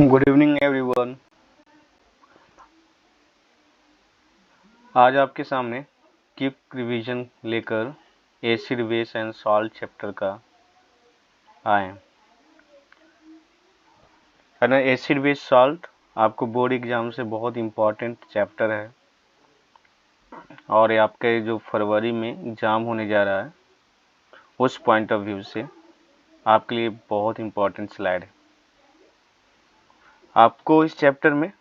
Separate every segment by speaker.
Speaker 1: Good evening everyone. आज आपके सामने क्विक रिवीजन लेकर acid base and salt chapter का आए है ना। एसिड बेस सॉल्ट आपको बोर्ड एग्जाम से बहुत इम्पोर्टेंट चैप्टर है और ये आपके जो फरवरी में एग्जाम होने जा रहा है उस पॉइंट ऑफ व्यू से आपके लिए बहुत इम्पोर्टेंट स्लाइड है। आपको इस चैप्टर में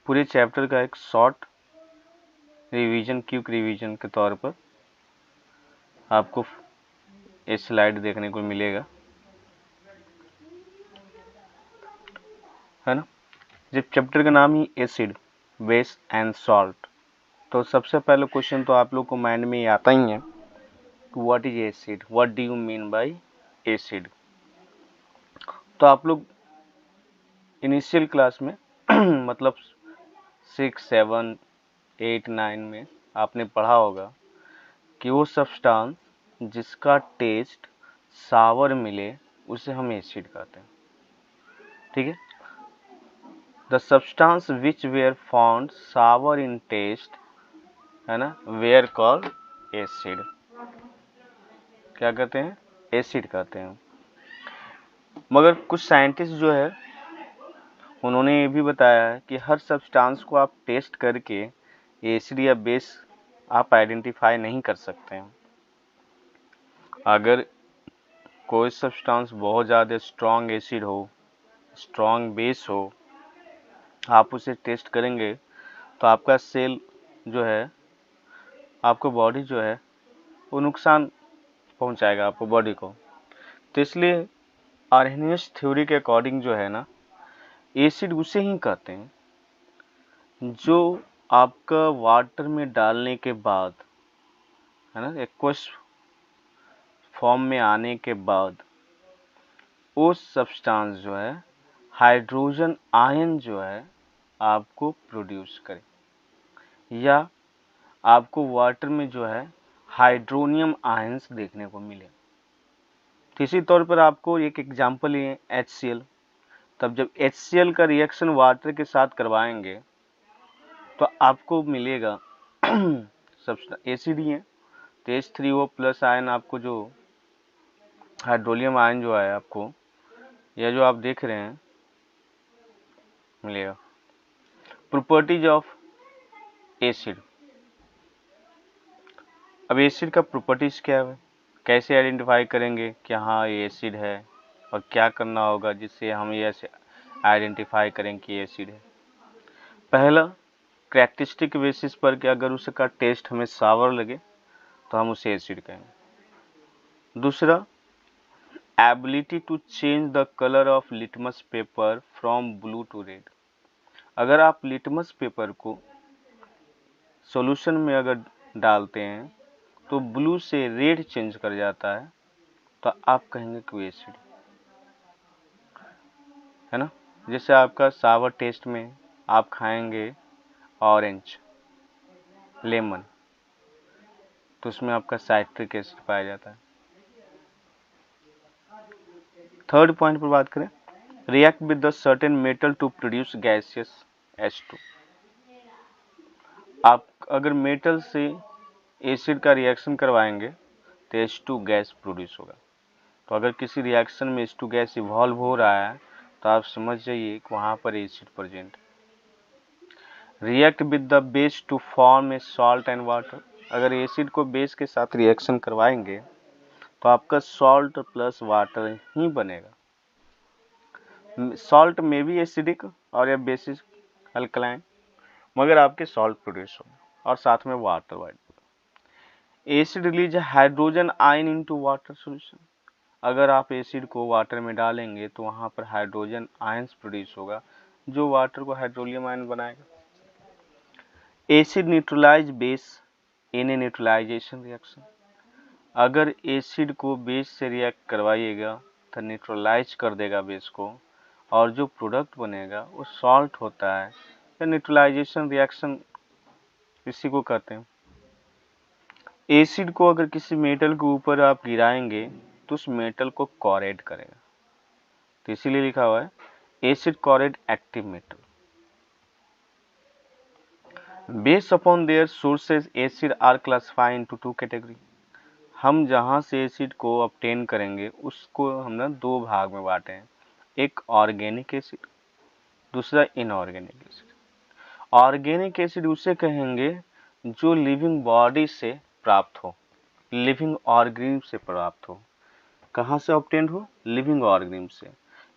Speaker 1: पूरे चैप्टर का एक शॉर्ट रिवीजन क्विक रिवीजन के तौर पर आपको ये स्लाइड देखने को मिलेगा, है ना। जब चैप्टर का नाम ही एसिड बेस एंड सॉल्ट, तो सबसे पहले क्वेश्चन तो आप लोग को माइंड में आता ही है, what is acid, what do you mean by acid. तो आप लोग इनिशियल क्लास में मतलब 6, 7, 8, 9 में आपने पढ़ा होगा कि वो सब्सटेंस जिसका टेस्ट सावर मिले उसे हम एसिड कहते हैं, ठीक है। The substance which were found sour in taste, है ना, वेयर कॉल्ड एसिड। क्या कहते हैं? एसिड कहते हैं। मगर कुछ साइंटिस्ट जो है उन्होंने ये भी बताया है कि हर सब्सटेंस को आप टेस्ट करके एसिड या बेस आप आइडेंटिफाई नहीं कर सकते हैं। अगर कोई सब्सटेंस बहुत ज़्यादा स्ट्रॉन्ग एसिड हो, स्ट्रॉन्ग बेस हो, आप उसे टेस्ट करेंगे तो आपका सेल जो है, आपको बॉडी जो है वो नुकसान पहुंचाएगा आपको बॉडी को। तो इसलिए आर्हेनियस थ्योरी के अकॉर्डिंग जो है ना, एसिड उसे ही कहते हैं जो आपका वाटर में डालने के बाद, है ना, एक्वस फॉर्म में आने के बाद वो सब्सटेंस जो है हाइड्रोजन आयन जो है आपको प्रोड्यूस करे, या आपको वाटर में जो है हाइड्रोनियम आयंस देखने को मिले। तो इसी तौर पर आपको एक एग्जांपल है HCl। तब जब HCl का रिएक्शन वाटर के साथ करवाएंगे तो आपको मिलेगा एसिड ही है। तो H3O प्लस आयन आपको जो हाइड्रोलियम आयन जो है आपको, यह जो आप देख रहे हैं, मिलेगा। Properties of acid. अब एसिड का प्रॉपर्टीज क्या है, कैसे आइडेंटिफाई करेंगे कि हाँ ये एसिड है, और क्या करना होगा जिससे हम ये आइडेंटिफाई करें कि एसिड है। पहला, कैरेक्टरिस्टिक बेसिस पर कि अगर उसका टेस्ट हमें सावर लगे तो हम उसे एसिड कहेंगे। दूसरा, ability to change the colour of litmus paper from blue to red. अगर आप लिटमस पेपर को सॉल्यूशन में अगर डालते हैं तो ब्लू से रेड चेंज कर जाता है, तो आप कहेंगे कि एसिड है ना। जैसे आपका सावर टेस्ट में आप खाएंगे ऑरेंज, लेमन, तो उसमें आपका साइट्रिक एसिड पाया जाता है। थर्ड पॉइंट पर बात करें, react with the certain metal to produce gaseous H2। आप अगर मेटल से एसिड का रिएक्शन करवाएंगे तो H2 गैस प्रोड्यूस होगा। तो अगर किसी रिएक्शन में H2 गैस इवॉल्व हो रहा है तो आप समझ जाइए कि वहाँ पर acid present. React with the base to form a salt and water. अगर एसिड को बेस के साथ रिएक्शन करवाएंगे तो आपका सॉल्ट प्लस वाटर ही बनेगा। सॉल्ट में भी एसिडिक और या बेसिक अल्कलाइन, मगर आपके सॉल्ट प्रोड्यूस होगा और साथ में water white. Acid release hydrogen ion into water solution. अगर आप एसिड को वाटर में डालेंगे तो वहाँ पर हाइड्रोजन आयंस प्रोड्यूस होगा जो वाटर को हाइड्रोलियम आयन बनाएगा। Acid neutralize base in a neutralization reaction. अगर एसिड को बेस से रिएक्ट करवाइएगा तो न्यूट्रलाइज कर देगा बेस को, और जो प्रोडक्ट बनेगा वो सॉल्ट होता है, या न्यूट्रलाइजेशन रिएक्शन इसी को कहते हैं। एसिड को अगर किसी मेटल के ऊपर आप गिराएंगे तो उस मेटल को कोरेट करेगा। तो इसीलिए लिखा हुआ है acid chloride active metal. Based upon their sources acid are classify into two category. हम जहाँ से एसिड को ऑब्टेन करेंगे उसको हमने दो भाग में बांटे हैं, एक ऑर्गेनिक एसिड, दूसरा इनऑर्गेनिक एसिड। ऑर्गेनिक एसिड उसे कहेंगे जो लिविंग बॉडी से प्राप्त हो, लिविंग ऑर्गेनिज्म से प्राप्त हो। कहाँ से ऑब्टेन हो? लिविंग ऑर्गेनिज्म से,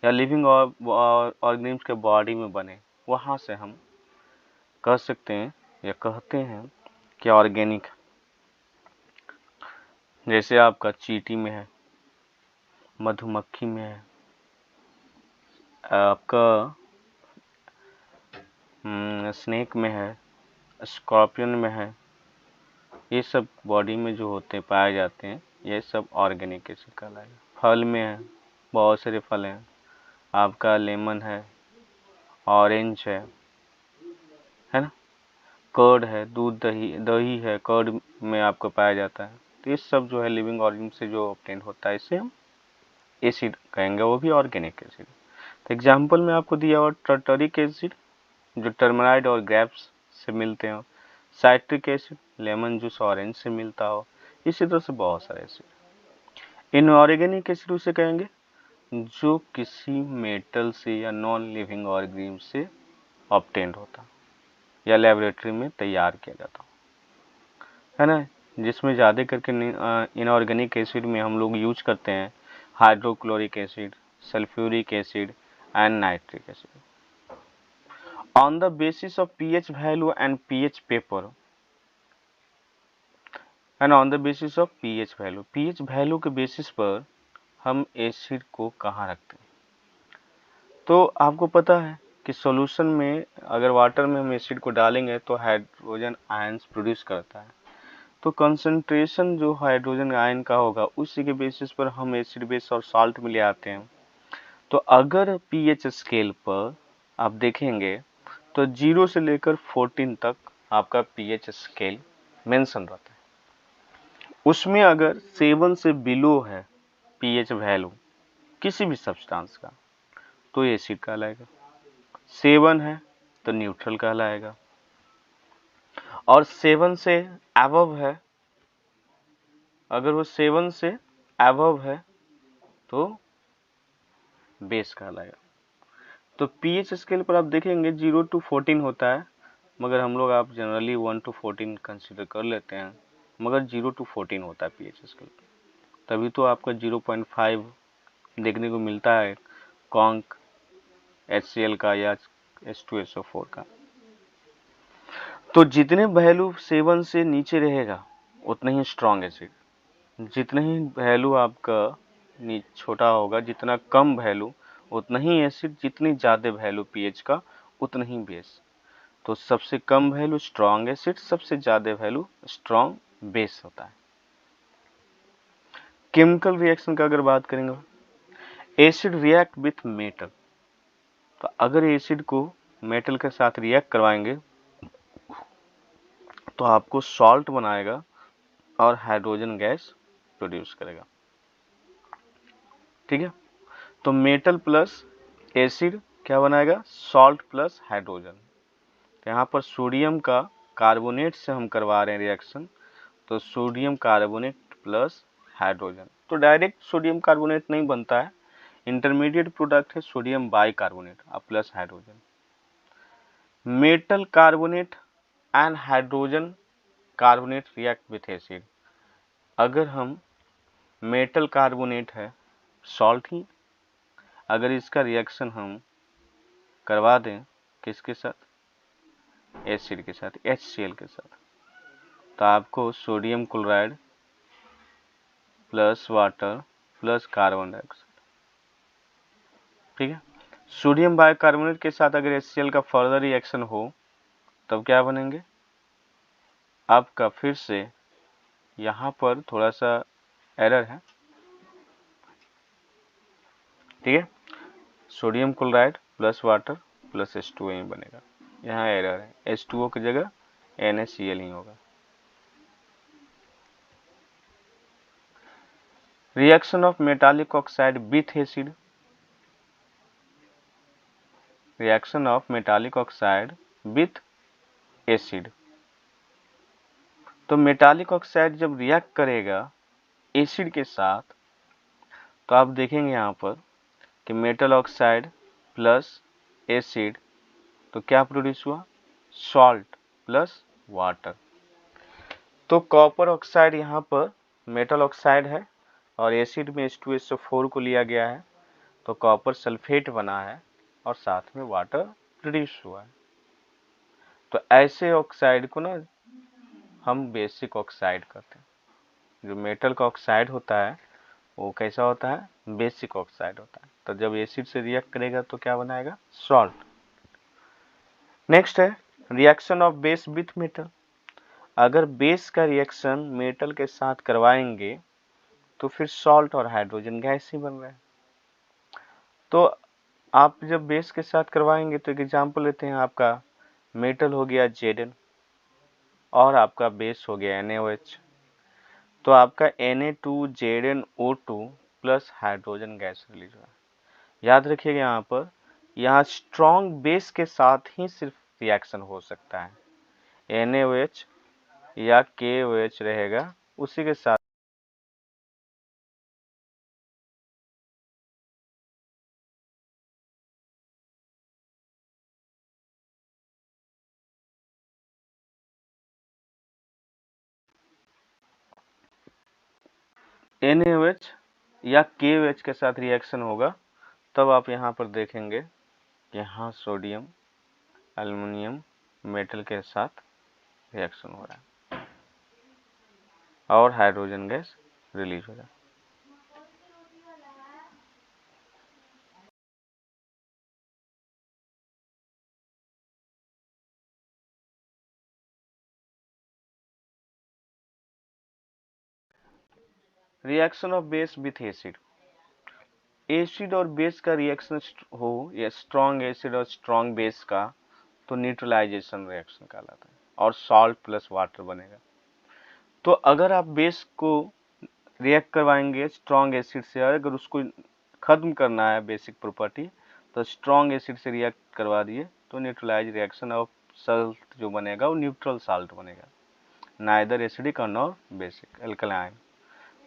Speaker 1: या लिविंग ऑर्गेनिज्म के बॉडी में बने, वहाँ से हम कह सकते हैं या कहते हैं कि ऑर्गेनिक। जैसे आपका चींटी में है, मधुमक्खी में है, आपका स्नेक में है, स्कॉर्पियन में है, ये सब बॉडी में जो होते हैं पाए जाते हैं, ये सब ऑर्गेनिक एसिड कहलाएगा। फल में है, बहुत सारे फल हैं, आपका लेमन है, ऑरेंज है ना, कर्ड है, दूध दही दही है, कर्ड में आपको पाया जाता है। तो ये सब जो है लिविंग ऑर्गेनिज्म से जो ऑब्टेन होता है, इसे हम एसिड कहेंगे, वो भी ऑर्गेनिक एसिड। तो एग्जाम्पल में आपको दिया हुआ टर्टरिक एसिड जो टर्मराइड और ग्रेप्स से मिलते हो, citric acid lemon juice orange से मिलता हो, इसी तरह से बहुत सारे एसिड। इनऑर्गेनिक एसिड उसे कहेंगे जो किसी मेटल से या नॉन लिविंग ऑर्गेनिज्म से ऑब्टेन होता या लेबोरेटरी में तैयार किया जाता है ना, जिसमें ज़्यादा करके इनऑर्गेनिक एसिड में हम लोग यूज करते हैं hydrochloric acid, sulphuric acid and nitric acid. On the basis of pH value and pH paper, and on the basis of pH value के बेसिस पर हम एसिड को कहाँ रखते हैं। तो आपको पता है कि सॉल्यूशन में अगर वाटर में हम एसिड को डालेंगे तो हाइड्रोजन आयंस प्रोड्यूस करता है। तो कंसंट्रेशन जो हाइड्रोजन आयन का होगा उसी के बेसिस पर हम एसिड बेस और साल्ट में ले आते हैं। तो अगर पीएच स्केल पर आप देखेंगे तो 0 से लेकर 14 तक आपका पीएच स्केल मेंशन रहता है। उसमें अगर 7 से बिलो है पीएच वैल्यू किसी भी सब्सटेंस का तो एसिड कहलाएगा, 7 है तो न्यूट्रल कहलाएगा, और 7 से अबव है, अगर वो 7 से अबव है तो बेस कहलाएगा। तो पीएच स्केल पर आप देखेंगे 0 to 14 होता है, मगर हम लोग आप जनरली 1 to 14 कंसीडर कर लेते हैं, मगर 0 to 14 होता है पीएच स्केल। तभी तो आपका 0.5 देखने को मिलता है कॉन्क HCl का या H2SO4 का। तो जितने वैल्यू 7 से नीचे रहेगा उतना ही स्ट्रॉन्ग एसिड, जितने ही वैल्यू आपका छोटा होगा, जितना कम वैल्यू उतना ही एसिड, जितनी ज़्यादा वैल्यू पीएच का उतना ही बेस। तो सबसे कम वैल्यू स्ट्रॉन्ग एसिड, सबसे ज़्यादा वैल्यू स्ट्रॉन्ग बेस होता है। केमिकल रिएक्शन का अगर बात करेंगे, एसिड रिएक्ट विथ मेटल। तो अगर एसिड को मेटल के साथ रिएक्ट करवाएंगे तो आपको सॉल्ट बनाएगा और हाइड्रोजन गैस प्रोड्यूस करेगा। ठीक है, तो मेटल प्लस एसिड क्या बनाएगा? Salt plus hydrogen. तो यहाँ पर सोडियम का कार्बोनेट से हम करवा रहे हैं रिएक्शन, तो सोडियम कार्बोनेट प्लस हाइड्रोजन। तो डायरेक्ट सोडियम कार्बोनेट नहीं बनता है, इंटरमीडिएट प्रोडक्ट है सोडियम बाइकार्बोनेट और plus hydrogen. Metal carbonate and hydrogen carbonate react with acid. अगर हम मेटल कार्बोनेट है सॉल्ट ही, अगर इसका रिएक्शन हम करवा दें किसके साथ? एसिड के साथ, HCl के साथ, तो आपको sodium chloride plus water plus carbon dioxide. ठीक है, सोडियम बाइकार्बोनेट के साथ अगर HCl का फर्दर रिएक्शन हो तब क्या बनेंगे? आपका फिर से यहाँ पर थोड़ा सा एरर है। ठीक है, sodium chloride plus water plus H2O ही बनेगा, यहाँ एरर है, H2O की जगह NaCl ही होगा। Reaction of metallic oxide with acid. Reaction of metallic oxide with acid. तो मेटालिक ऑक्साइड जब रिएक्ट करेगा एसिड के साथ, तो आप देखेंगे यहाँ पर कि मेटल ऑक्साइड प्लस एसिड, तो क्या प्रोड्यूस हुआ, सॉल्ट प्लस वाटर। तो कॉपर ऑक्साइड यहाँ पर मेटल ऑक्साइड है और एसिड में H2SO4 को लिया गया है, तो कॉपर सल्फेट बना है और साथ में वाटर प्रोड्यूस हुआ है। तो ऐसे ऑक्साइड को ना हम बेसिक ऑक्साइड कहते हैं। जो मेटल का ऑक्साइड होता है वो कैसा होता है, बेसिक ऑक्साइड होता है। तो जब एसिड से रिएक्ट करेगा तो क्या बनाएगा, सॉल्ट। नेक्स्ट है reaction of base with metal. अगर बेस का रिएक्शन मेटल के साथ करवाएंगे तो फिर सॉल्ट और हाइड्रोजन गैस ही बन रहा है। तो आप जब बेस के साथ करवाएंगे तो एक एग्जांपल लेते हैं, आपका मेटल हो गया Zn और आपका बेस हो गया NaOH, तो आपका Na2ZnO2 plus hydrogen gas release हुआ। याद रखिएगा यहाँ पर, यहाँ स्ट्रॉन्ग बेस के साथ ही सिर्फ रिएक्शन हो सकता है। NaOH या KOH रहेगा उसी के साथ NaOH या KOH के साथ रिएक्शन होगा, तब आप यहाँ पर देखेंगे कि यहाँ सोडियम एल्युमिनियम मेटल के साथ रिएक्शन हो रहा है और हाइड्रोजन गैस रिलीज हो रहा है। Reaction of base with acid. Acid और बेस का रिएक्शन हो या स्ट्रॉन्ग एसिड और स्ट्रॉन्ग बेस का, तो न्यूट्रलाइजेशन रिएक्शन कहलाता है और सॉल्ट प्लस वाटर बनेगा। तो अगर आप बेस को रिएक्ट करवाएंगे स्ट्रॉन्ग एसिड से, अगर उसको खत्म करना है बेसिक प्रॉपर्टी, तो स्ट्रॉन्ग एसिड से रिएक्ट करवा दिए तो न्यूट्रलाइज रिएक्शन ऑफ सॉल्ट जो बनेगा वो न्यूट्रल सॉल्ट बनेगा, नाइदर एसिडिक और नॉर बेसिक एल्कलाइन,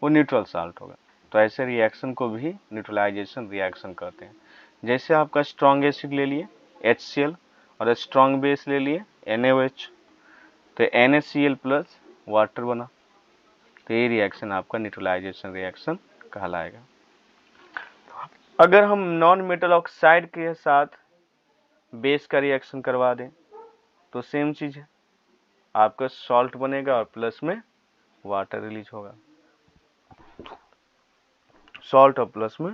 Speaker 1: वो न्यूट्रल सॉल्ट होगा। तो ऐसे रिएक्शन को भी न्यूट्रलाइजेशन रिएक्शन कहते हैं। जैसे आपका स्ट्रॉन्ग एसिड ले लिए HCl और स्ट्रॉन्ग बेस ले लिए NaOH, तो NaCl प्लस वाटर बना, तो ये रिएक्शन आपका न्यूट्रलाइजेशन रिएक्शन कहलाएगा। अगर हम नॉन मेटल ऑक्साइड के साथ बेस का रिएक्शन करवा दें तो सेम चीज है, आपका सॉल्ट बनेगा और प्लस में वाटर रिलीज होगा, सॉल्ट और प्लस में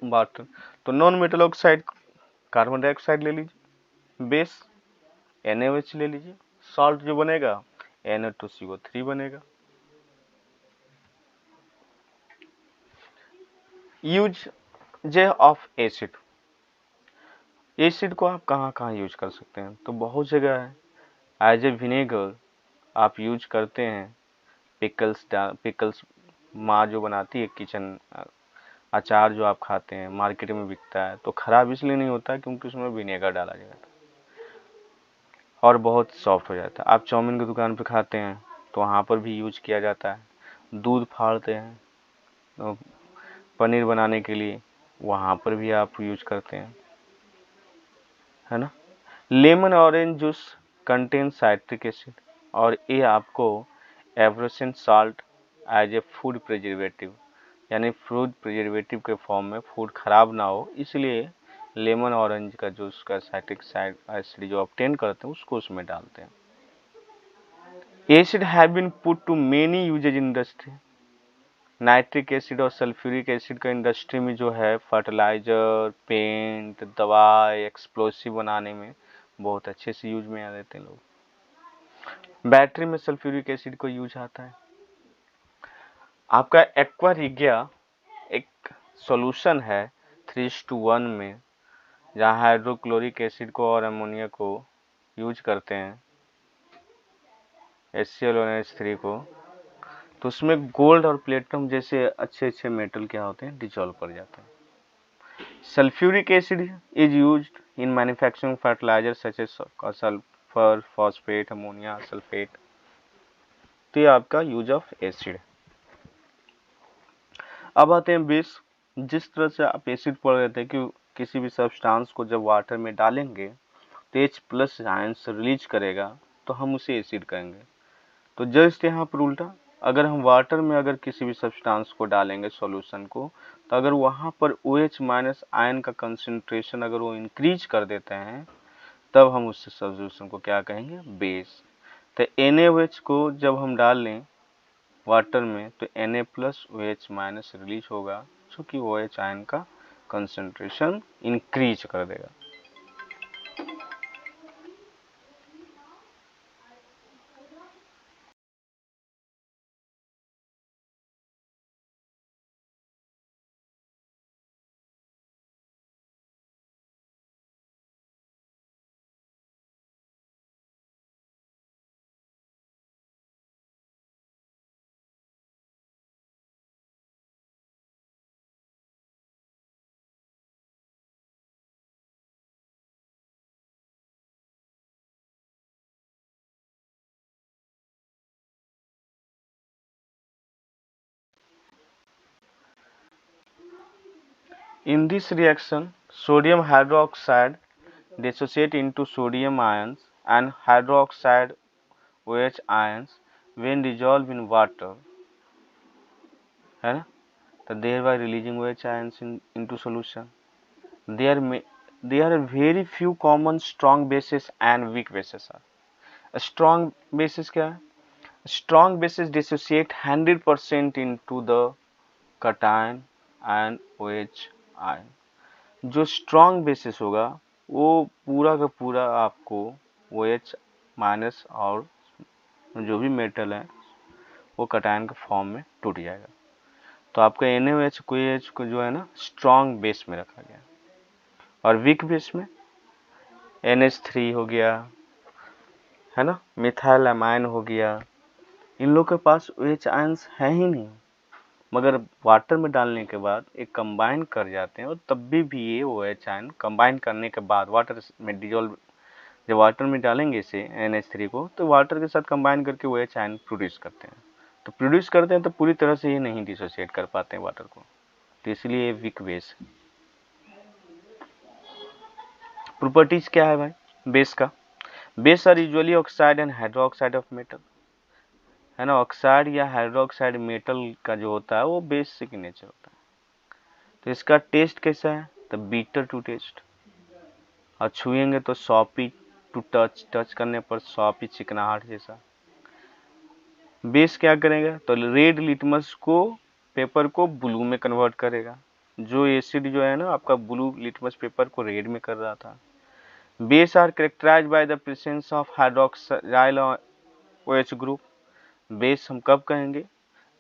Speaker 1: वाटर। तो non metal oxide carbon dioxide ले लीजिए, बेस NaOH ले लीजिए, सॉल्ट जो बनेगा Na2CO3 बनेगा। Use J of acid. Acid को आप कहाँ कहाँ यूज कर सकते हैं, तो बहुत जगह है। एज ए विनेगर आप यूज करते हैं, पिकल्स माँ जो बनाती है किचन अचार जो आप खाते हैं मार्केट में बिकता है, तो खराब इसलिए नहीं होता क्योंकि उसमें विनेगर डाला जाता है और बहुत सॉफ्ट हो जाता है। आप चाउमीन की दुकान पे खाते हैं तो वहाँ पर भी यूज किया जाता है। दूध फाड़ते हैं तो पनीर बनाने के लिए, वहाँ पर भी आप यूज करते हैं, है ना। Lemon orange juice contain citric acid और ये आपको abrasion salt as a food preservative, यानी फूड प्रिजर्वेटिव के फॉर्म में फूड खराब ना हो, इसलिए लेमन ऑरेंज का जूस का साइट्रिक एसिड जो ऑब्टेन करते हैं उसको उसमें डालते हैं। Acid have been put to many uses in industry. Nitric acid और सल्फ्यूरिक एसिड का इंडस्ट्री में जो है फर्टिलाइजर, पेंट, दवाई, एक्सप्लोसिव बनाने में बहुत अच्छे से यूज में आ देते हैं लोग। बैटरी में सल्फ्यूरिक एसिड को यूज आता है। आपका एक्वा रिगिया एक सॉल्यूशन है 3:1 में, जहाँ हाइड्रोक्लोरिक एसिड को और अमोनिया को यूज करते हैं, HCl और NH3 को, तो उसमें गोल्ड और प्लेटिनम जैसे अच्छे अच्छे मेटल क्या होते हैं, डिजॉल्व कर जाते हैं। Sulphuric acid is used in manufacturing fertilizer such as sulphur, phosphate, ammonia, sulphate. तो ये आपका यूज ऑफ एसिड। अब आते हैं बेस। जिस तरह से आप एसिड पढ़ रहे थे कि किसी भी सब्सटेंस को जब वाटर में डालेंगे तो H+ आयंस रिलीज करेगा, तो हम उसे एसिड कहेंगे। तो जस्ट यहाँ पर उल्टा, अगर हम वाटर में अगर किसी भी सब्सटेंस को डालेंगे सॉल्यूशन को, तो अगर वहाँ पर OH- आयन का कंसंट्रेशन अगर वो इंक्रीज कर देते हैं, तब हम उस सॉल्यूशन को क्या कहेंगे, बेस। तो NaOH को जब हम डाल लें वाटर में तो Na+OH- रिलीज होगा, क्योंकि OH आयन का कंसंट्रेशन इंक्रीज कर देगा। In this reaction, sodium hydroxide dissociate into sodium ions and hydroxide OH ions when dissolved in water, है ना, तो thereby releasing OH ions into solution. There are very few common strong bases and weak bases are. A strong basis क्या है? Strong bases dissociate 100% into the cation and OH ion. जो strong bases होगा वो पूरा का पूरा आपको OH- और जो भी मेटल है वो कटायन के फॉर्म में टूट जाएगा। तो आपका NaOH को OH को जो है ना स्ट्रॉन्ग बेस में रखा गया, और वीक बेस में NH3 हो गया, है ना, मिथाइल अमाइन हो गया, इन लोग के पास OH आयंस है ही नहीं, मगर वाटर में डालने के बाद एक कंबाइन कर जाते हैं, और तब भी ये OH आयन कंबाइन करने के बाद वाटर में डिजोल्व, जब वाटर में डालेंगे इसे NH3 को, तो वाटर के साथ कंबाइन करके OH आयन प्रोड्यूस करते हैं। तो प्रोड्यूस करते हैं तो पूरी तरह से ये नहीं डिसोशिएट कर पाते हैं वाटर को, तो इसलिए वीक बेस। प्रॉपर्टीज क्या है भाई बेस का? Base are usually oxide and hydroxide of metal, है ना, ऑक्साइड या हाइड्रोक्साइड मेटल का जो होता है वो बेसिक नेचर होता है। तो इसका टेस्ट कैसा है? तो बीटर टू टेस्ट, और छुएंगे तो सॉपी टू टच, टच करने पर सॉपी चिकनाहट जैसा। बेस क्या करेगा? तो रेड लिटमस को पेपर को ब्लू में कन्वर्ट करेगा, जो एसिड जो है ना आपका ब्लू लिटमस पेपर को रेड में कर रहा था। Base are characterized by the presence of hydroxyl OH group. Base हम कब कहेंगे?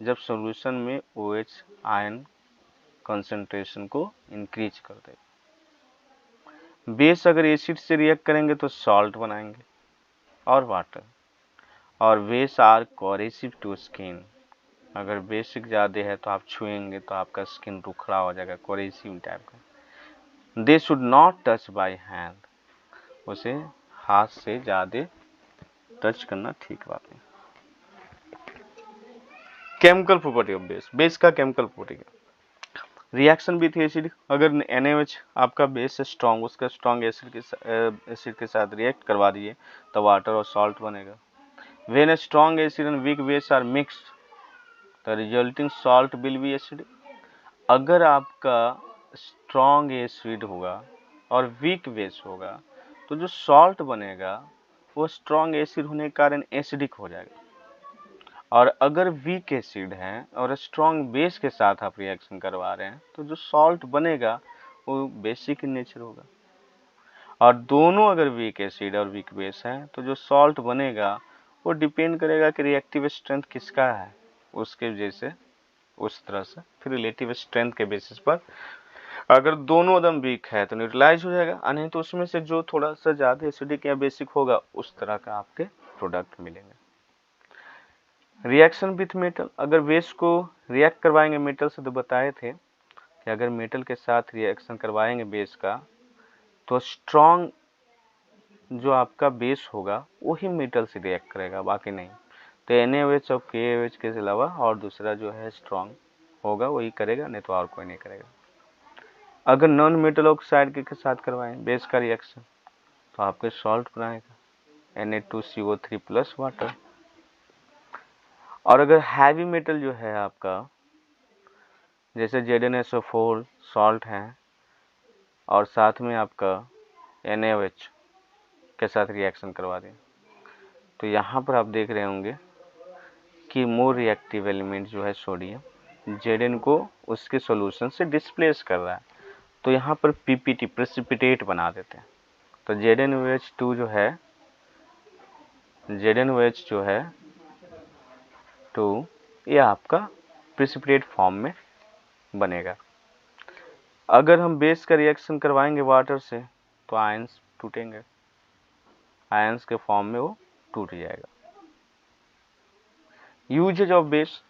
Speaker 1: जब सॉल्यूशन में OH आयन कंसंट्रेशन को इंक्रीज कर देगा। बेस अगर एसिड से रिएक्ट करेंगे तो सॉल्ट बनाएंगे और वाटर। और base are corrosive to skin, अगर बेसिक ज़्यादा है तो आप छुएंगे तो आपका स्किन रुखड़ा हो जाएगा, कोरेसिव टाइप का। They should not touch by hand, उसे हाथ से ज़्यादा टच करना ठीक बात नहीं। Chemical property of base, base का केमिकल प्रॉपर्टी क्या? रिएक्शन विथ एसिड, अगर NaOH आपका बेस है स्ट्रॉन्ग, उसका स्ट्रॉन्ग एसिड के साथ रिएक्ट करवा दिए तो वाटर और सॉल्ट बनेगा। When a strong acid and weak base are mixed the resulting salt will be acid. अगर आपका स्ट्रॉन्ग एसिड होगा और वीक बेस होगा तो जो सॉल्ट बनेगा वो स्ट्रॉन्ग एसिड होने के कारण एसिडिक हो जाएगा, और अगर वीक एसिड है और स्ट्रॉन्ग बेस के साथ आप रिएक्शन करवा रहे हैं तो जो सॉल्ट बनेगा वो बेसिक इन नेचर होगा। और दोनों अगर वीक एसिड और वीक बेस है तो जो सॉल्ट बनेगा वो डिपेंड करेगा कि रिएक्टिव स्ट्रेंथ किसका है, उसके वजह से उस तरह से फिर रिलेटिव स्ट्रेंथ के बेसिस पर अगर दोनों एकदम वीक है तो न्यूट्रलाइज हो जाएगा, नहीं तो उसमें से जो थोड़ा सा ज्यादा एसिडिक या बेसिक होगा उस तरह का आपके प्रोडक्ट मिलेंगे। रिएक्शन विथ मेटल, अगर बेस को रिएक्ट करवाएंगे मेटल से तो बताए थे कि अगर मेटल के साथ रिएक्शन करवाएंगे बेस का तो स्ट्रॉन्ग जो आपका बेस होगा वही मेटल से रिएक्ट करेगा, बाकी नहीं। तो NaOH और KOH के अलावा और दूसरा जो है स्ट्रॉन्ग होगा वही करेगा, नहीं तो और कोई नहीं करेगा। अगर नॉन मेटल ऑक्साइड के साथ करवाएं बेस का रिएक्शन तो आपके सॉल्ट बनाएगा Na2CO3 प्लस वाटर। और अगर हैवी मेटल जो है आपका जैसे ZnSO4 सॉल्ट है और साथ में आपका NaOH के साथ रिएक्शन करवा दें तो यहाँ पर आप देख रहे होंगे कि मोर रिएक्टिव एलिमेंट जो है सोडियम Zn को उसके सॉल्यूशन से डिस्प्लेस कर रहा है, तो यहाँ पर PPT प्रेसिपिटेट बना देते हैं। तो ZnOH2 जो है ZnOH जो है 2 ये आपका प्रेसिपिटेट फॉर्म में बनेगा। अगर हम बेस का रिएक्शन करवाएंगे वाटर से तो आयंस टूटेंगे, आयंस के फॉर्म में वो टूट जाएगा। Uses of base,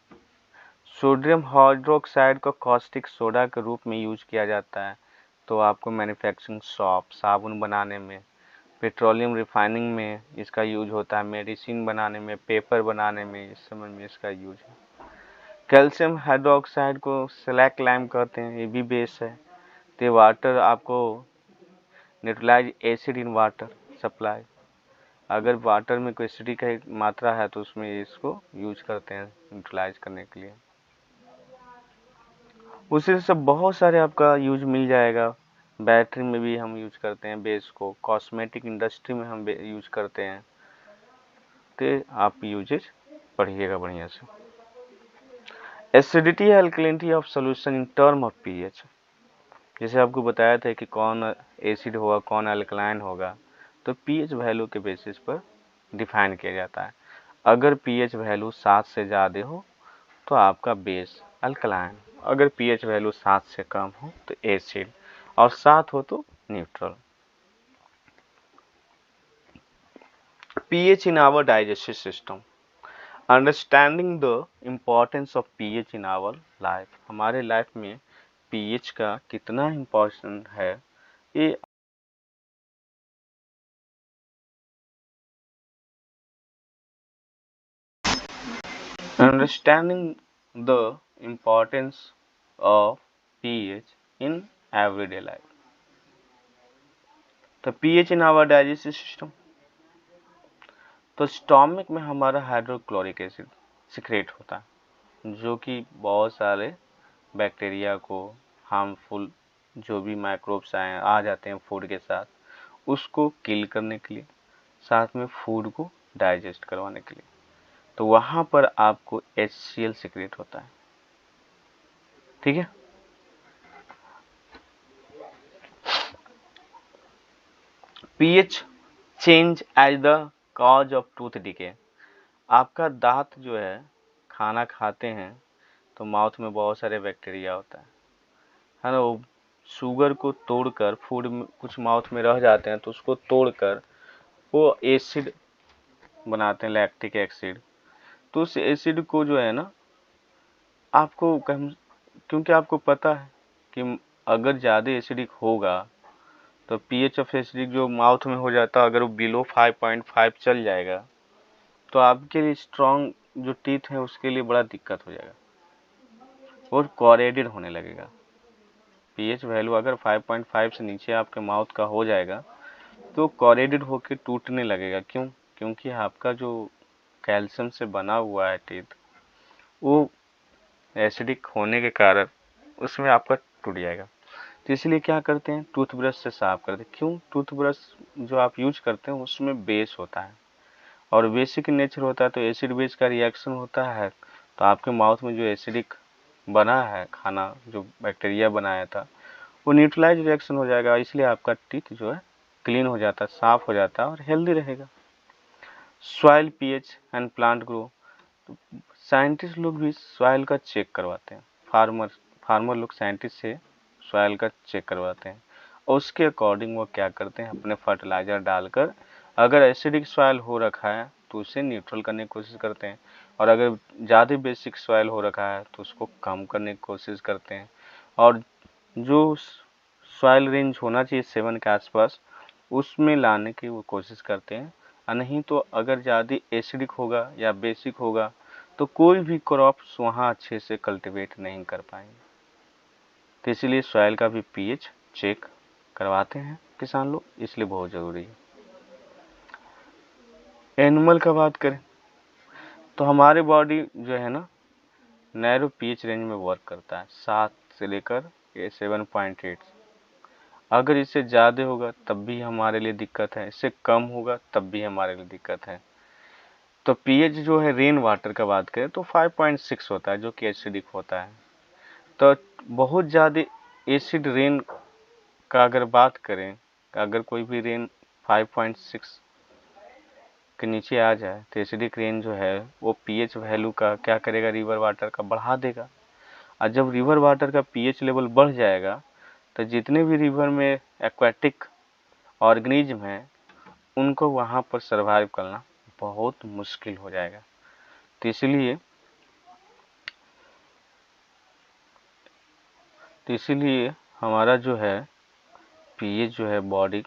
Speaker 1: sodium hydroxide को कॉस्टिक सोडा के रूप में यूज किया जाता है, तो आपको मैन्युफैक्चरिंग सॉप साबुन बनाने में, पेट्रोलियम रिफाइनिंग में इसका यूज होता है, मेडिसिन बनाने में, पेपर बनाने में, इस समय में इसका यूज है। कैल्शियम हाइड्रोक्साइड को स्लैक लाइम कहते हैं, ये भी बेस है। तो वाटर आपको neutralize acid in water supply, अगर वाटर में कोई एसिडिक का मात्रा है तो उसमें इसको यूज करते हैं न्यूट्रलाइज करने के लिए। उसी से बहुत सारे आपका यूज मिल जाएगा। बैटरी में भी हम यूज करते हैं बेस को, कॉस्मेटिक इंडस्ट्री में हम यूज करते हैं। तो आप यूजेज पढ़िएगा बढ़िया से। एसिडिटी या alkalinity of solution in term of pH, जैसे आपको बताया था कि कौन एसिड होगा कौन अल्कलाइन होगा, तो पीएच वैल्यू के बेसिस पर डिफाइन किया जाता है। अगर पीएच वैल्यू 7 से ज़्यादा हो तो आपका बेस अल्कलाइन, अगर पीएच वैल्यू 7 से कम हो तो एसिड, और 7 हो तो neutral. pH in our digestive system, understanding the importance of pH in our life, हमारे लाइफ में pH का कितना इम्पोर्टेंट है ये understanding the importance of pH in everyday life. तो pH in our digestive system, तो स्टोमक में हमारा हाइड्रोक्लोरिक एसिड सिक्रेट होता है जो कि बहुत सारे बैक्टीरिया को हार्मफुल जो भी माइक्रोब्स आ जाते हैं फूड के साथ उसको किल करने के लिए, साथ में फूड को डाइजेस्ट करवाने के लिए। तो वहाँ पर आपको HCl सिक्रेट होता है, ठीक है। pH change as the cause of tooth decay, आपका दांत जो है खाना खाते हैं तो माउथ में बहुत सारे बैक्टीरिया होता है ना, वो शुगर को तोड़कर फूड में कुछ माउथ में रह जाते हैं तो उसको तोड़कर वो एसिड बनाते हैं, लैक्टिक एसिड। तो उस एसिड को जो है ना आपको क्योंकि आपको पता है कि अगर ज़्यादा एसिडिक होगा तो pH ऑफ एसिडिक जो माउथ में हो जाता है अगर वो बिलो 5.5 चल जाएगा तो आपके लिए स्ट्रॉन्ग जो टीथ है उसके लिए बड़ा दिक्कत हो जाएगा और कॉरेडेड होने लगेगा। pH वैल्यू अगर 5.5 से नीचे आपके माउथ का हो जाएगा तो कॉरेडेड होकर टूटने लगेगा। क्यों? क्योंकि आपका जो कैल्शियम से बना हुआ है टीथ वो एसिडिक होने के कारण उसमें आपका टूट जाएगा। तो इसलिए क्या करते हैं, टूथब्रश से साफ करते हैं। क्यों? टूथब्रश जो आप यूज करते हैं उसमें बेस होता है और बेसिक नेचर होता है, तो एसिड बेस का रिएक्शन होता है तो आपके माउथ में जो एसिडिक बना है खाना जो बैक्टीरिया बनाया था वो न्यूट्रलाइज रिएक्शन हो जाएगा, इसलिए आपका टीथ जो है क्लीन हो जाता है, साफ हो जाता है और हेल्दी रहेगा। Soil pH and plant grow, scientist लोग भी सॉइल का चेक करवाते हैं, फार्मर लोग साइंटिस्ट से सॉइल का चेक करवाते हैं और उसके अकॉर्डिंग वो क्या करते हैं अपने फर्टिलाइजर डालकर, अगर एसिडिक सॉइल हो रखा है तो उसे न्यूट्रल करने की कोशिश करते हैं और अगर ज़्यादा बेसिक सॉइल हो रखा है तो उसको कम करने की कोशिश करते हैं। और जो सॉइल रेंज होना चाहिए 7 के आसपास, उसमें लाने की वो कोशिश करते हैं। और नहीं तो अगर ज़्यादा एसिडिक होगा या बेसिक होगा तो कोई भी क्रॉप्स वहाँ अच्छे से कल्टीवेट नहीं कर पाएंगे। तो इसलिए सॉइल का भी पीएच चेक करवाते हैं किसान लोग, इसलिए बहुत ज़रूरी है। एनिमल का बात करें तो हमारे बॉडी जो है ना नैरो पीएच रेंज में वर्क करता है, 7 से लेकर 7.8। अगर इससे ज़्यादा होगा तब भी हमारे लिए दिक्कत है, इससे कम होगा तब भी हमारे लिए दिक्कत है। तो पीएच जो है रेन वाटर का बात करें तो 5.6 होता है, जो कि एसिडिक होता है। तो बहुत ज़्यादा एसिड रेन का अगर बात करें, अगर कोई भी रेन 5.6 के नीचे आ जाए तो एसिडिक रेन जो है वो पीएच वैल्यू का क्या करेगा, रिवर वाटर का बढ़ा देगा। और जब रिवर वाटर का पीएच लेवल बढ़ जाएगा तो जितने भी रिवर में एक्वाटिक ऑर्गेनिज्म हैं उनको वहाँ पर सरवाइव करना बहुत मुश्किल हो जाएगा। तो इसीलिए हमारा जो है पीएच जो है बॉडी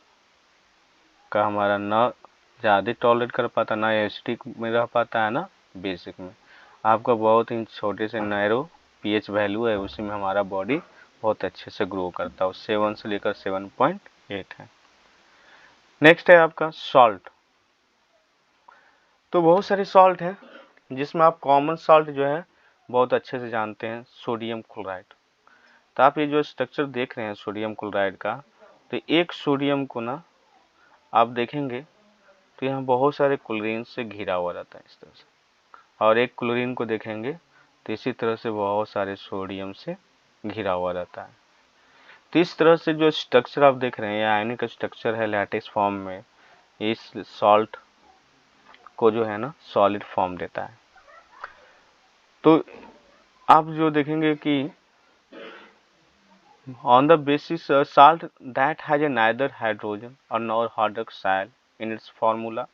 Speaker 1: का हमारा ना ज़्यादा टॉलरेट कर पाता, ना एसिडिक में रह पाता है ना बेसिक में। आपका बहुत ही छोटे से नैरो पीएच वैल्यू है, उसी में हमारा बॉडी बहुत अच्छे से ग्रो करता है। 7 से लेकर 7.8 है। नेक्स्ट है आपका सॉल्ट। तो बहुत सारे सॉल्ट हैं जिसमें आप कॉमन सॉल्ट जो है बहुत अच्छे से जानते हैं, सोडियम क्लोराइड। तो आप ये जो स्ट्रक्चर देख रहे हैं सोडियम क्लोराइड का, तो एक सोडियम को ना आप देखेंगे तो यहाँ बहुत सारे क्लोरीन से घिरा हुआ रहता है इस तरह से, और एक क्लोरीन को देखेंगे तो इसी तरह से बहुत सारे सोडियम से घिरा हुआ रहता है। तो इस तरह से जो स्ट्रक्चर आप देख रहे हैं, ये आयनिक स्ट्रक्चर है लैटिस फॉर्म में, इस सॉल्ट को जो है ना सॉलिड फॉर्म देता है। तो आप जो देखेंगे कि on the basis salt that has a neither hydrogen or nor hydroxide in its formula,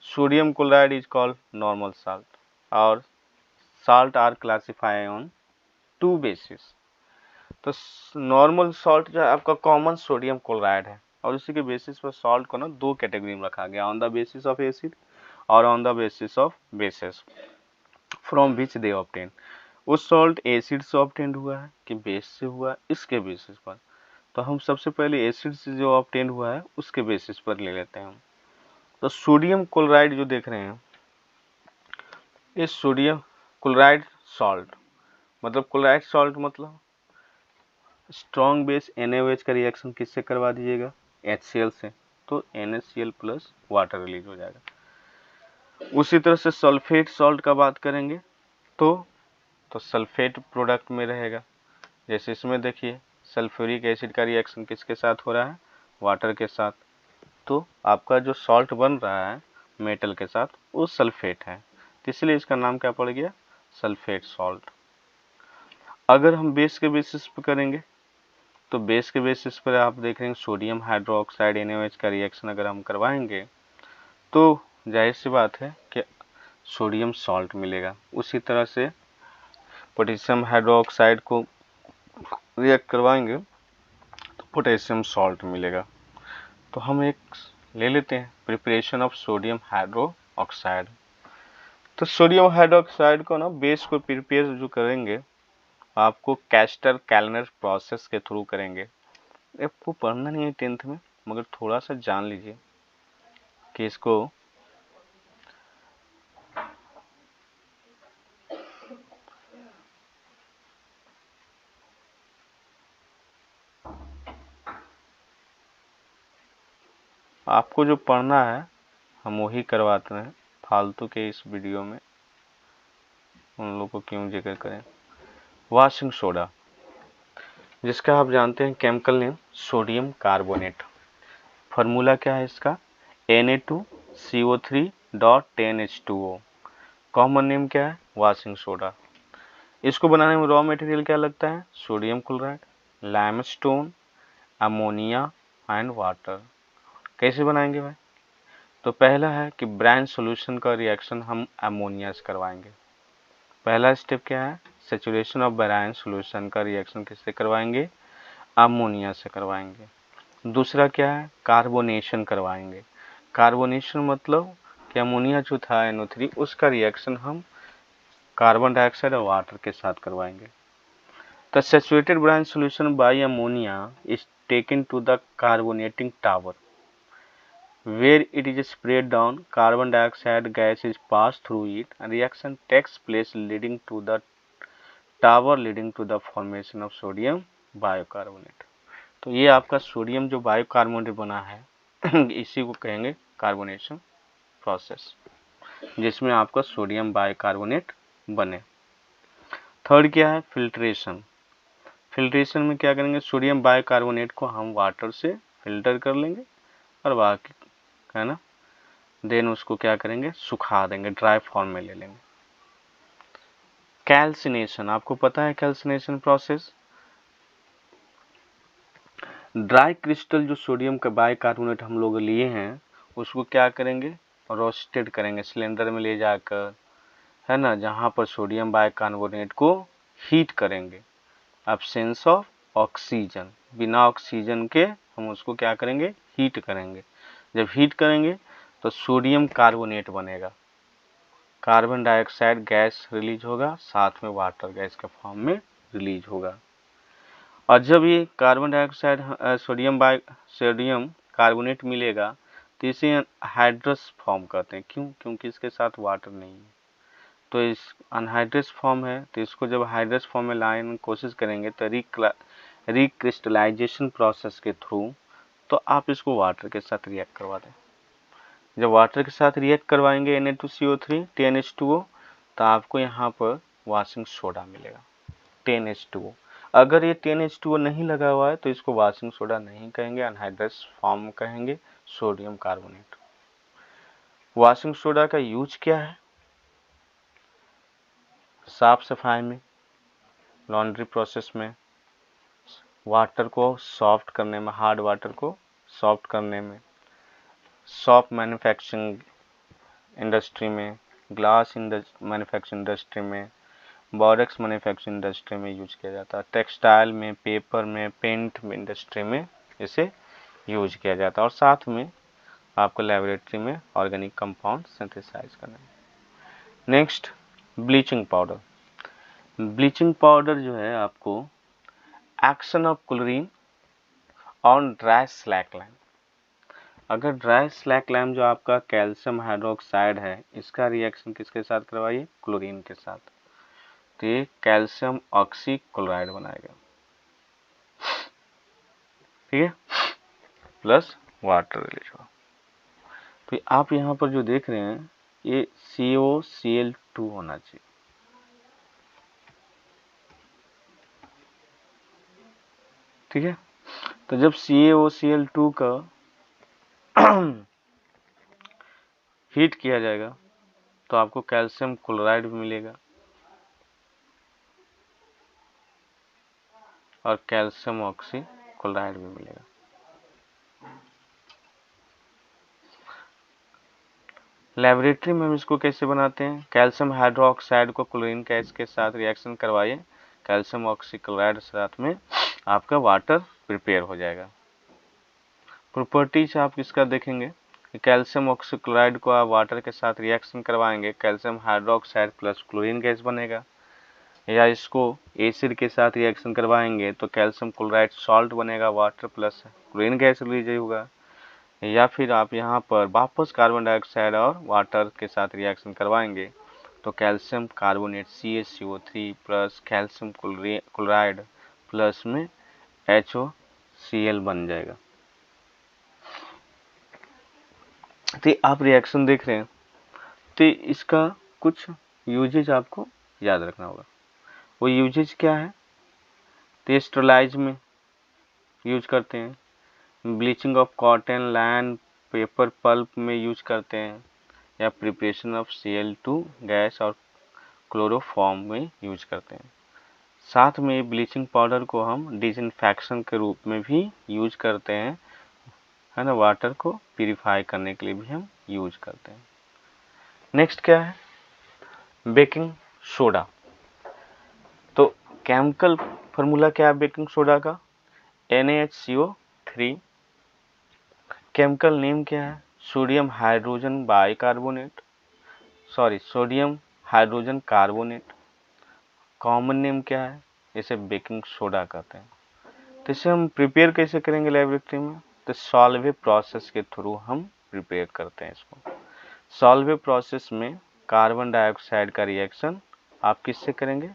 Speaker 1: sodium chloride is called normal salt, और salt are classified on 2 bases। तो नॉर्मल सॉल्ट जो है आपका कॉमन सोडियम क्लोराइड है, और उसी के basis पर सॉल्ट को ना 2 कैटेगरी में रखा गया, on the basis of acid और on the basis of bases from which they obtain. वो सॉल्ट एसिड से ऑब्टेन हुआ है कि बेस से हुआ है, इसके बेसिस पर। तो हम सबसे पहले एसिड से जो ऑब्टेन हुआ है उसके बेसिस पर ले लेते हैं हम। तो सोडियम क्लोराइड जो देख रहे हैं, ये सोडियम क्लोराइड सॉल्ट मतलब क्लोराइड सॉल्ट मतलब स्ट्रॉन्ग बेस NaOH का रिएक्शन किससे करवा दीजिएगा, HCl से, तो NaCl प्लस वाटर रिलीज हो जाएगा। उसी तरह से सल्फेट सॉल्ट का बात करेंगे तो सल्फेट प्रोडक्ट में रहेगा। जैसे इसमें देखिए सल्फ्यूरिक एसिड का रिएक्शन किसके साथ हो रहा है, वाटर के साथ। तो आपका जो सॉल्ट बन रहा है मेटल के साथ वो सल्फेट है, तो इसलिए इसका नाम क्या पड़ गया, सल्फेट सॉल्ट। अगर हम बेस के बेसिस पर करेंगे तो बेस के बेसिस पर आप देख रहे हैं सोडियम हाइड्रोक्साइड NaOH का रिएक्शन अगर हम करवाएंगे तो जाहिर सी बात है कि सोडियम सॉल्ट मिलेगा। उसी तरह से पोटेशियम हाइड्रोक्साइड को रिएक्ट करवाएंगे तो पोटेशियम सॉल्ट मिलेगा। तो हम एक ले लेते हैं प्रिपरेशन ऑफ सोडियम हाइड्रोक्साइड। तो सोडियम हाइड्रोक्साइड को ना बेस को प्रिपेयर जो करेंगे आपको कैस्टर कैलनर प्रोसेस के थ्रू करेंगे। आपको पढ़ना नहीं है 10th में, मगर थोड़ा सा जान लीजिए कि इसको आपको जो पढ़ना है हम वही करवाते हैं, फालतू के इस वीडियो में उन लोगों को क्यों जिक्र करें। वॉशिंग सोडा, जिसका आप जानते हैं chemical name sodium carbonate. Formula क्या है इसका, Na2CO3.10H2O। कॉमन नेम क्या है, वॉशिंग सोडा। इसको बनाने में रॉ मटेरियल क्या लगता है, sodium chloride, limestone, ammonia and water. कैसे बनाएंगे भाई, तो पहला है कि ब्रांड सॉल्यूशन का रिएक्शन हम अमोनिया से करवाएंगे। पहला स्टेप क्या है, सेचुरेशन ऑफ ब्रांड सॉल्यूशन का रिएक्शन किससे करवाएंगे, अमोनिया से करवाएंगे। दूसरा क्या है, कार्बोनेशन करवाएंगे। कार्बोनेशन मतलब कि अमोनिया जो था NO3 उसका रिएक्शन हम कार्बन डाइऑक्साइड और वाटर के साथ करवाएंगे। The saturated branch solution by ammonia is taken to the carbonating tower where it is sprayed down. Carbon dioxide gas is passed through it and reaction takes place leading to the tower leading to the formation of sodium bicarbonate। तो ये आपका sodium जो bicarbonate बना है इसी को कहेंगे carbonation process, जिसमें आपका सोडियम बाइकार्बोनेट बने। थर्ड क्या है, फिल्ट्रेशन। फिल्ट्रेशन में क्या करेंगे, सोडियम बाइकार्बोनेट को हम वाटर से फिल्टर कर लेंगे और बाकी है ना, देन उसको क्या करेंगे, सुखा देंगे, ड्राई फॉर्म में ले लेंगे। कैल्सिनेशन, आपको पता है कैल्सिनेशन प्रोसेस, ड्राई क्रिस्टल जो सोडियम का बाइकार्बोनेट हम लोग लिए हैं उसको क्या करेंगे, रोस्टेड करेंगे सिलेंडर में ले जाकर, है ना, जहां पर सोडियम बाइकार्बोनेट को हीट करेंगे। एब्सेंस ऑफ ऑक्सीजन, बिना ऑक्सीजन के हम उसको क्या करेंगे, हीट करेंगे। जब हीट करेंगे तो सोडियम कार्बोनेट बनेगा, कार्बन डाइऑक्साइड गैस रिलीज होगा, साथ में वाटर गैस के फॉर्म में रिलीज होगा। और जब ये कार्बन डाइऑक्साइड सोडियम कार्बोनेट मिलेगा तो इसे हाइड्रस फॉर्म कहते हैं। क्यों, क्योंकि इसके साथ वाटर नहीं है, तो इस अनहाइड्रस फॉर्म है, तो इसको जब हाइड्रस फॉर्म में लाने की कोशिश करेंगे तो रिक्रिस्टलाइजेशन प्रोसेस के थ्रू तो आप इसको वाटर के साथ रिएक्ट करवा दें। जब वाटर के साथ रिएक्ट करवाएंगे Na2CO3 10H2O तो आपको यहाँ पर वॉशिंग सोडा मिलेगा 10H2O। अगर ये 10H2O नहीं लगा हुआ है तो इसको वॉशिंग सोडा नहीं कहेंगे, अनहाइड्रस फॉर्म कहेंगे, सोडियम कार्बोनेट। वॉशिंग सोडा का यूज क्या है, साफ सफाई में, लॉन्ड्री प्रोसेस में, वाटर को सॉफ्ट करने में, हार्ड वाटर को सॉफ्ट करने में, सॉफ्ट मैन्युफैक्चरिंग इंडस्ट्री में, ग्लास मैन्युफैक्चरिंग इंडस्ट्री में, बोरेक्स मैन्युफैक्चरिंग इंडस्ट्री में यूज किया जाता है, टेक्सटाइल में, पेपर में, पेंट इंडस्ट्री में इसे यूज किया जाता है, और साथ में आपको लेबोरेटरी में ऑर्गेनिक कंपाउंड सिंथेसाइज करना है। Next, bleaching powder. Bleaching powder जो है आपको action of chlorine on dry slack lime. अगर ड्राई स्लैक लाइम जो आपका कैल्शियम हाइड्रोक्साइड है इसका रिएक्शन किसके साथ करवाइए, क्लोरीन के साथ, तो ये कैल्शियम ऑक्सी क्लोराइड बनाएगा, ठीक है, प्लस वाटर रिलीज होगा। तो आप यहाँ पर जो देख रहे हैं ये COCl2 होना चाहिए, ठीक है। तो जब CaOCl2 का हीट किया जाएगा तो आपको कैल्शियम क्लोराइड भी मिलेगा और कैल्शियम ऑक्सी क्लोराइड भी मिलेगा। लेबोरेटरी में हम इसको कैसे बनाते हैं, कैल्शियम हाइड्रोक्साइड को क्लोरीन गैस के साथ रिएक्शन करवाइए, कैल्शियम ऑक्सी क्लोराइड साथ में आपका वाटर प्रिपेयर हो जाएगा। प्रॉपर्टीज आप इसका देखेंगे कि कैल्शियम ऑक्सीक्लोराइड को आप वाटर के साथ रिएक्शन करवाएंगे, calcium hydroxide plus chlorine gas बनेगा, या इसको एसिड के साथ रिएक्शन करवाएंगे तो कैल्शियम क्लोराइड सॉल्ट बनेगा, water plus chlorine gas release होगा, या फिर आप यहाँ पर वापस कार्बन डाइऑक्साइड और वाटर के साथ रिएक्शन करवाएंगे तो calcium carbonate CaCO3 plus calcium chloride plus में HOCl बन जाएगा। तो आप रिएक्शन देख रहे हैं, तो इसका कुछ यूजेज आपको याद रखना होगा। वो यूजेज क्या है, तो स्टरलाइज में यूज करते हैं, bleaching of cotton, linen, paper pulp में यूज करते हैं, या प्रिपरेशन ऑफ Cl2 गैस और क्लोरोफॉर्म में यूज करते हैं। साथ में ब्लीचिंग पाउडर को हम डिसइंफेक्शन के रूप में भी यूज करते हैं, है ना, वाटर को प्यूरिफाई करने के लिए भी हम यूज करते हैं। नेक्स्ट क्या है, बेकिंग सोडा। तो केमिकल फार्मूला क्या है बेकिंग सोडा का, NaHCO3। केमिकल नेम क्या है? Sodium hydrogen bicarbonate, sorry sodium hydrogen carbonate. Common name क्या है? इसे बेकिंग सोडा कहते हैं। तो इसे हम प्रिपेयर कैसे करेंगे लेबोरेटरी में? तो सॉल्वे प्रोसेस के थ्रू हम प्रिपेयर करते हैं इसको। सॉल्वे प्रोसेस में कार्बन डाइऑक्साइड का रिएक्शन आप किससे करेंगे?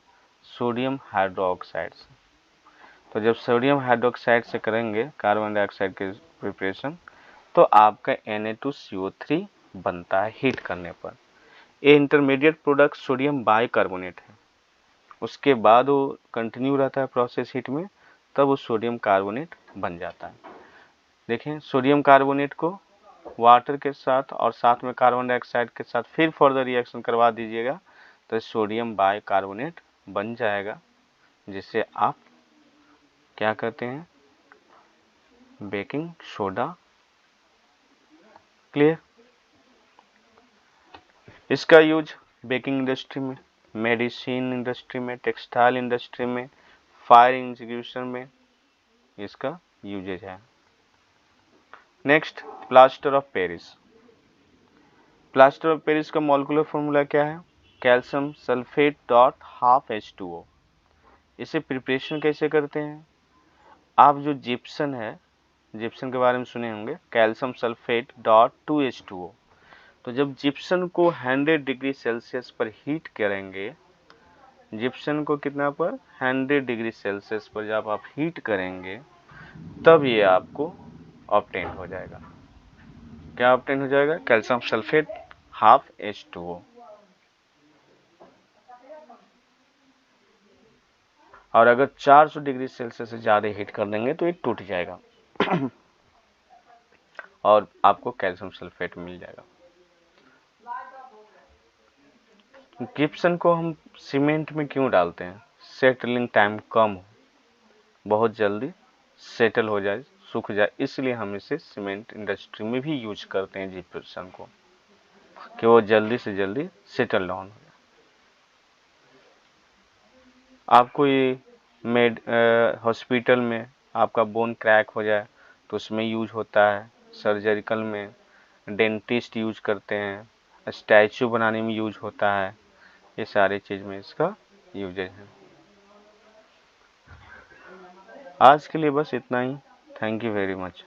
Speaker 1: सोडियम हाइड्रोक्साइड से। तो जब सोडियम हाइड्रोक्साइड से करेंगे कार्बन डाइऑक्साइड के प्रिपरेशन, तो आपका Na2CO3 बनता है हीट करने पर। ये इंटरमीडिएट प्रोडक्ट सोडियम बाइकार्बोनेट है। उसके बाद वो कंटिन्यू रहता है प्रोसेस हीट में, तब वो सोडियम कार्बोनेट बन जाता है। देखें, सोडियम कार्बोनेट को वाटर के साथ और साथ में कार्बन डाइऑक्साइड के साथ फिर फर्दर रिएक्शन करवा दीजिएगा तो सोडियम बाइकार्बोनेट बन जाएगा, जिसे आप क्या कहते हैं? Baking soda. क्लियर? इसका यूज बेकिंग इंडस्ट्री में, मेडिसिन इंडस्ट्री में, टेक्सटाइल इंडस्ट्री में, फायर एग्जीक्यूशन में इसका यूजेज है। Next, plaster of Paris. Plaster of Paris का मॉलिक्यूलर फॉर्मूला क्या है? Calcium sulphate dot half H2O। इसे प्रिपरेशन कैसे करते हैं? आप जो जिप्सन है, जिप्सन के बारे में सुने होंगे, कैल्शियम सल्फेट डॉट 2H2O। तो जब जिप्सन को 100 डिग्री सेल्सियस पर हीट करेंगे, जिप्सन को कितना पर? 100 डिग्री सेल्सियस पर जब आप हीट करेंगे तब ये आपको ऑब्टेन हो जाएगा। क्या ऑब्टेन हो जाएगा? Calcium sulphate half H2O। और अगर 400 डिग्री सेल्सियस से ज़्यादा हीट कर देंगे तो ये टूट जाएगा और आपको कैल्शियम सल्फेट मिल जाएगा। जिप्सन को हम सीमेंट में क्यों डालते हैं? सेटलिंग टाइम कम हो, बहुत जल्दी सेटल हो जाए, सूख जाए, इसलिए हम इसे सीमेंट इंडस्ट्री में भी यूज करते हैं जिप्सन को, कि वो जल्दी से जल्दी सेटल डाउन हो जाए। आपको ये हॉस्पिटल में आपका बोन क्रैक हो जाए तो उसमें यूज होता है, सर्जिकल में डेंटिस्ट यूज करते हैं, स्टैचू बनाने में यूज होता है, ये सारी चीज़ में इसका यूजेज है। आज के लिए बस इतना ही। Thank you very much.